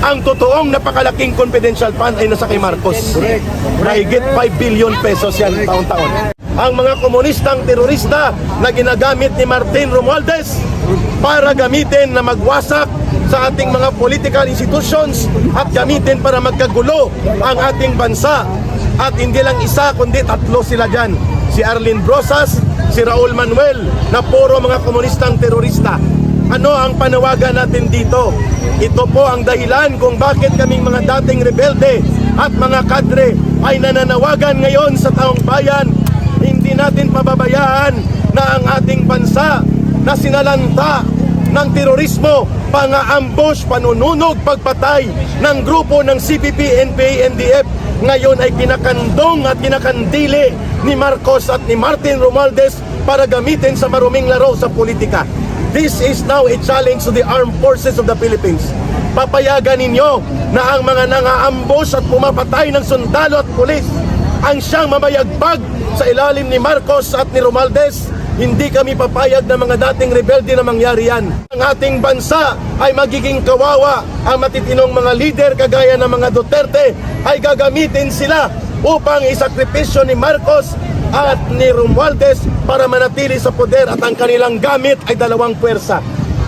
Ang totoong napakalaking confidential fund ay nasa kay Marcos. Mahigit 5 billion pesos yan taon-taon. Ang mga komunistang terorista na ginagamit ni Martin Romualdez para gamitin na magwasak sa ating mga political institutions at gamitin para magkagulo ang ating bansa. At hindi lang isa kundi tatlo sila dyan. Si Arlene Brosas, si Raul Manuel na puro mga komunistang terorista. Ano ang panawagan natin dito? Ito po ang dahilan kung bakit kaming mga dating rebelde at mga kadre ay nananawagan ngayon sa taong bayan. Hindi natin pababayaan na ang ating bansa na sinalanta ng terorismo, pang-ambush, panununog, pagpatay ng grupo ng CPP, NPA, NDF ngayon ay kinakandong at kinakandili ni Marcos at ni Martin Romualdez para gamitin sa maruming laro sa politika. This is now a challenge to the armed forces of the Philippines. Papayagan ninyo na ang mga nang-aambush at pumapatay ng sundalo at pulis ang siyang mamayagbag sa ilalim ni Marcos at ni Romualdez. Hindi kami papayag ng mga dating rebelde na mangyari yan. Ang ating bansa ay magiging kawawa. Ang matitinong mga lider kagaya ng mga Duterte ay gagamitin sila upang isakripisyo ni Marcos at ni Romualdez para manatili sa poder, at ang kanilang gamit ay dalawang puwersa.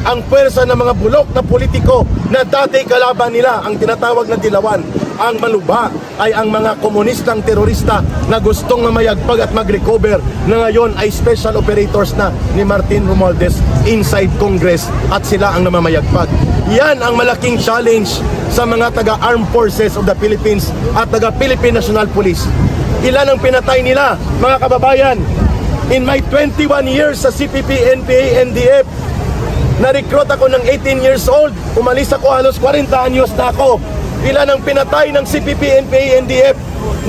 Ang puwersa ng mga bulok na politiko na dati kalaban nila, ang tinatawag na dilawan. Ang maluba ay ang mga komunistang terorista na gustong mamayagpag at mag-recover na ngayon ay special operators na ni Martin Romualdez inside Congress at sila ang namamayagpag. Yan ang malaking challenge sa mga taga-armed forces of the Philippines at taga-Philippine National Police. Ilan ang pinatay nila, mga kababayan? In my 21 years sa CPP, NPA, NDF, na-recruit ako ng 18 years old. Umalis ako halos 40 anyos na ako. Ilan ang pinatay ng CPP, NPA, NDF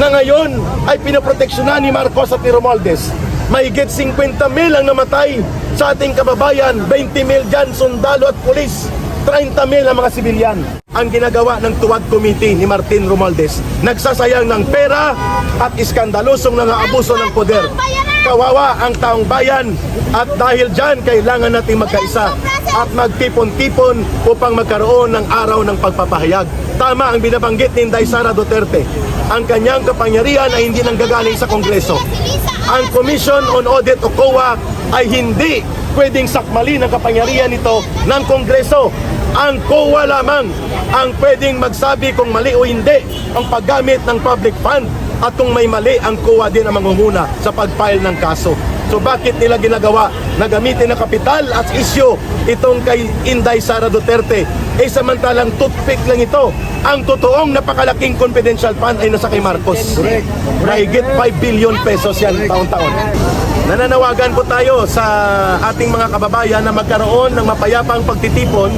na ngayon ay pinoproteksyonan ni Marcos at ni Romualdez. Mahigit 50,000 ang namatay sa ating kababayan. 20,000 dyan sundalo at pulis. 30,000 ang mga sibilyan. Ang ginagawa ng Tuwag Committee ni Martin Romualdez, nagsasayang ng pera at iskandalosong nang-aabuso ng poder. Kawawa ang taong bayan, at dahil dyan kailangan nating magkaisa at magtipon-tipon upang magkaroon ng araw ng pagpapahayag. Tama ang binabanggit ni Inday Sara Duterte. Ang kanyang kapangyarihan ay hindi nanggagaling sa Kongreso. Ang Commission on Audit o COA ay hindi pwedeng sakmalin ang kapangyarihan nito ng Kongreso. Ang COA lamang ang pwedeng magsabi kung mali o hindi ang paggamit ng public fund, at kung may mali, ang COA din ang mangunguna sa pag-file ng kaso. So bakit nila ginagawa na gamitin ng kapital at isyu itong kay Inday Sara Duterte? Samantalang toothpick lang ito. Ang totoong napakalaking confidential fund ay nasa kay Marcos. Mahigit 5 billion pesos yan taon-taon. Nananawagan po tayo sa ating mga kababayan na magkaroon ng mapayapang pagtitipon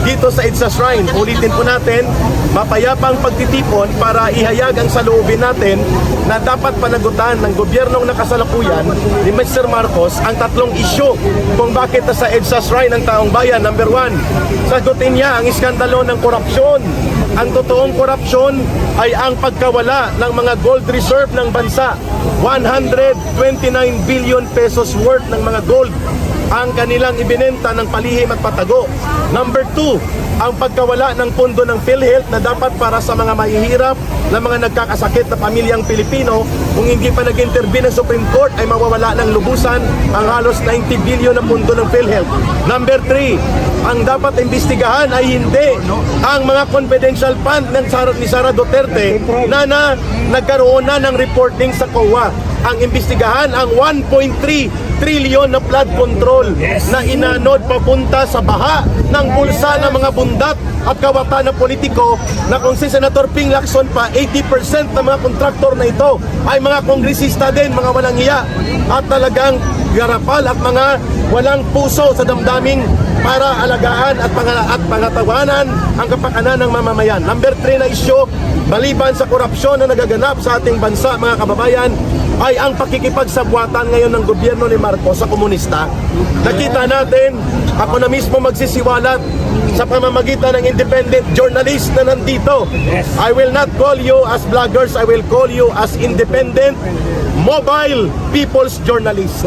dito sa EDSA Shrine. Ulitin po natin, mapayapang pagtitipon para ihayag ang saloobin natin na dapat panagutan ng gobyernong nakasalukuyan ni Mr. Marcos ang tatlong isyu kung bakit sa EDSA Shrine ang taong bayan. Number 1, sagutin niya ang iskandalo ng korupsyon. Ang totoong korupsyon ay ang pagkawala ng mga gold reserve ng bansa. 129 billion pesos worth ng mga gold ang kanilang ibinenta ng palihim at patago. Number 2, ang pagkawala ng pondo ng PhilHealth na dapat para sa mga mahihirap na mga nagkakasakit na pamilyang Pilipino. Kung hindi pa nag-intervene ng Supreme Court ay mawawala ng lubusan ang halos 90 billion na pondo ng PhilHealth. Number 3, ang dapat imbestigahan ay hindi ang mga confidential fund ng ni Sara Duterte na nagkaroon na ng reporting sa COA. Ang imbestigahan ang 1.3 trillion na flood control na inanod papunta sa baha ng bulsa ng mga bundat at kawatan ng politiko, na kung si Senator Ping Lacson pa, 80% ng mga kontraktor na ito ay mga kongresista din, mga walang hiya at talagang garapal at mga walang puso sa damdaming para alagaan at pangatawanan ang kapakanan ng mamamayan. Number 3 na isyu, maliban sa korupsyon na nagaganap sa ating bansa, mga kababayan, ay ang pakikipagsabwatan ngayon ng gobyerno ni Marcos sa komunista. Nakita natin, ako na mismo magsisiwalat sa pamamagitan ng independent journalist na nandito. I will not call you as bloggers, I will call you as independent mobile people's journalist.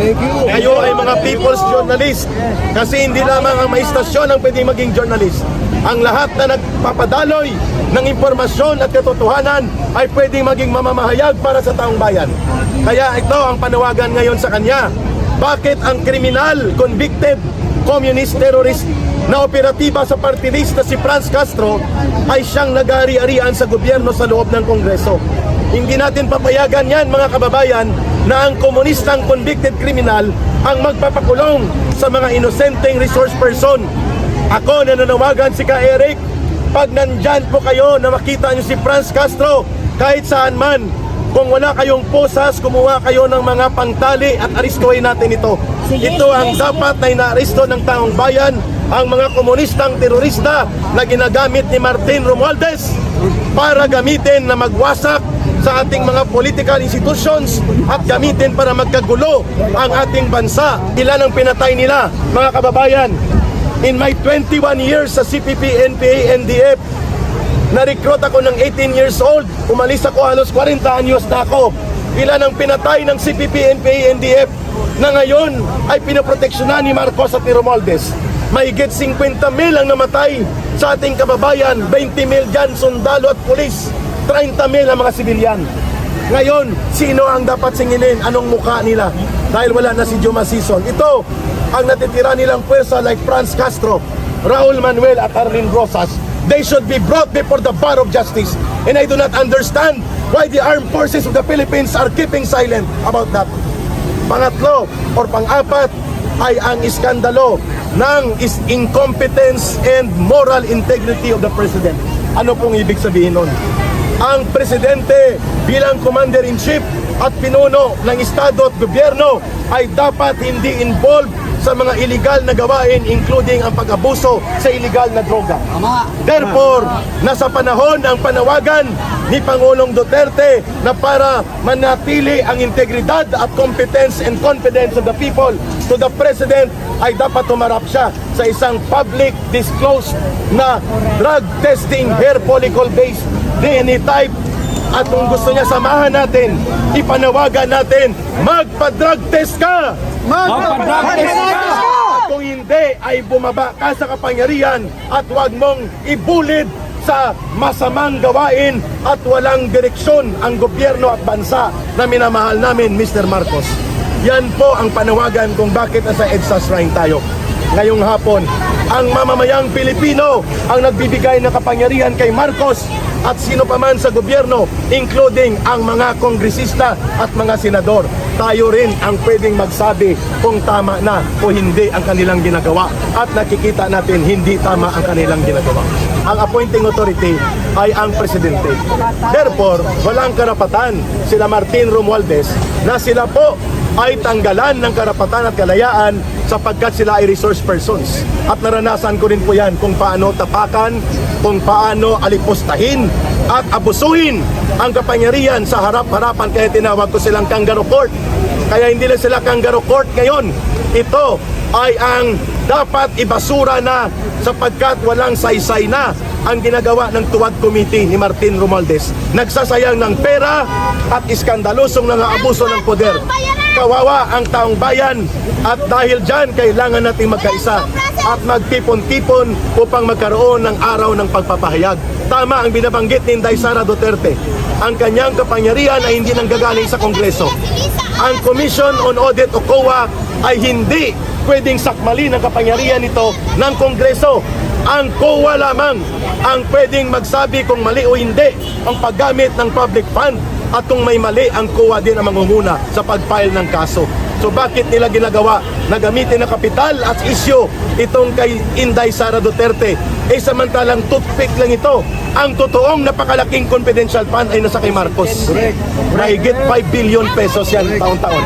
Kayo ay mga people's journalist, kasi hindi lamang ang may istasyon ang pwedeng maging journalist. ang lahat na nagpapadaloy ng impormasyon at katotohanan ay pwedeng maging mamamahayag para sa taong bayan. Kaya ito ang panawagan ngayon sa kanya. Bakit ang kriminal, convicted, communist terrorist na operatiba sa party list na si Franz Castro ay siyang nag-ari-arian sa gobyerno sa loob ng Kongreso? Hindi natin papayagan yan, mga kababayan, na ang komunistang convicted criminal ang magpapakulong sa mga inosenteng resource person. Ako nananawagan si Ka Eric, pag nandyan po kayo na makita niyo si Franz Castro, kahit saan man, kung wala kayong posas, kumuha kayo ng mga pangtali at aristuhin natin ito. Ito ang dapat na inaaristo ng taong bayan, ang mga komunistang terorista na ginagamit ni Martin Romualdez para gamitin na magwasak sa ating mga political institutions at gamitin para magkagulo ang ating bansa. Ilan ang pinatay nila, mga kababayan? In my 21 years sa CPP, NPA, NDF, na-recruit ako ng 18 years old. Umalis ako halos 40 anyos na ako. Ilan ang pinatay ng CPP, NPA, NDF na ngayon ay pinoproteksyonan ni Marcos at ni Romualdez. Mahigit 50,000 ang namatay sa ating kababayan. 20,000 dyan, sundalo at pulis. 30,000 ang mga sibilyan. Ngayon, sino ang dapat singilin? Anong mukha nila? Dahil wala na si Juma Sison. Ito ang natitira nilang pwersa like Franz Castro, Raul Manuel at Arlene Rosas. They should be brought before the bar of justice. And I do not understand why the armed forces of the Philippines are keeping silent about that. Pangatlo or pang-apat ay ang iskandalo ng incompetence and moral integrity of the President. Ano pong ibig sabihin nun? Ang Presidente bilang Commander-in-Chief at pinuno ng Estado at Gobyerno ay dapat hindi involved sa mga illegal na gawain, including ang pag-abuso sa illegal na droga. Therefore, nasa panahon ang panawagan ni Pangulong Duterte na para manatili ang integridad at competence and confidence of the people to the President ay dapat tumarap siya sa isang public disclosed na drug testing hair follicle based DNA type. At kung gusto niya samahan natin, ipanawagan natin, magpa-drug test ka! Magpa-drug test ka! At kung hindi, ay bumaba ka sa kapangyarihan at huwag mong ibulid sa masamang gawain at walang direksyon ang gobyerno at bansa na minamahal namin, Mr. Marcos. Yan po ang panawagan kung bakit nasa EDSA Shrine tayo. Ngayong hapon, ang mamamayang Pilipino ang nagbibigay ng kapangyarihan kay Marcos at sino pa man sa gobyerno, including ang mga kongresista at mga senador. Tayo rin ang pwedeng magsabi kung tama na o hindi ang kanilang ginagawa. At nakikita natin hindi tama ang kanilang ginagawa. Ang appointing authority ay ang Presidente. Therefore, walang karapatan sila Martin Romualdez na sila po ay tanggalan ng karapatan at kalayaan sapagkat sila ay resource persons. At naranasan ko rin po yan kung paano tapakan, kung paano alipustahin at abusuhin ang kapangyarihan sa harap-harapan. Kaya tinawag ko silang kangaroo court. Kaya hindi lang sila kangaroo court ngayon. Ito ay ang dapat ibasura na sapagkat walang saysay na ang ginagawa ng Tuwad Committee ni Martin Romualdez. Nagsasayang ng pera at iskandalosong abuso ng poder. Kawawa ang taong bayan at dahil dyan kailangan natin magkaisa at magtipon-tipon upang magkaroon ng araw ng pagpapahayag. Tama ang binabanggit ni Inday Sara Duterte. Ang kanyang kapangyarihan ay hindi nanggagaling sa Kongreso. Ang Commission on Audit o COA ay hindi pwedeng sakmalin ang kapangyarihan nito ng Kongreso. Ang COA lamang ang pwedeng magsabi kung mali o hindi ang paggamit ng public fund. At kung may mali, ang COA din ang mangunguna sa pag-file ng kaso. So bakit nila ginagawa na gamitin na kapital at issue itong kay Inday Sara Duterte? Eh samantalang toothpick lang ito. Ang totoong napakalaking confidential fund ay nasa kay Marcos. Mahigit 5 billion pesos yan taon-taon.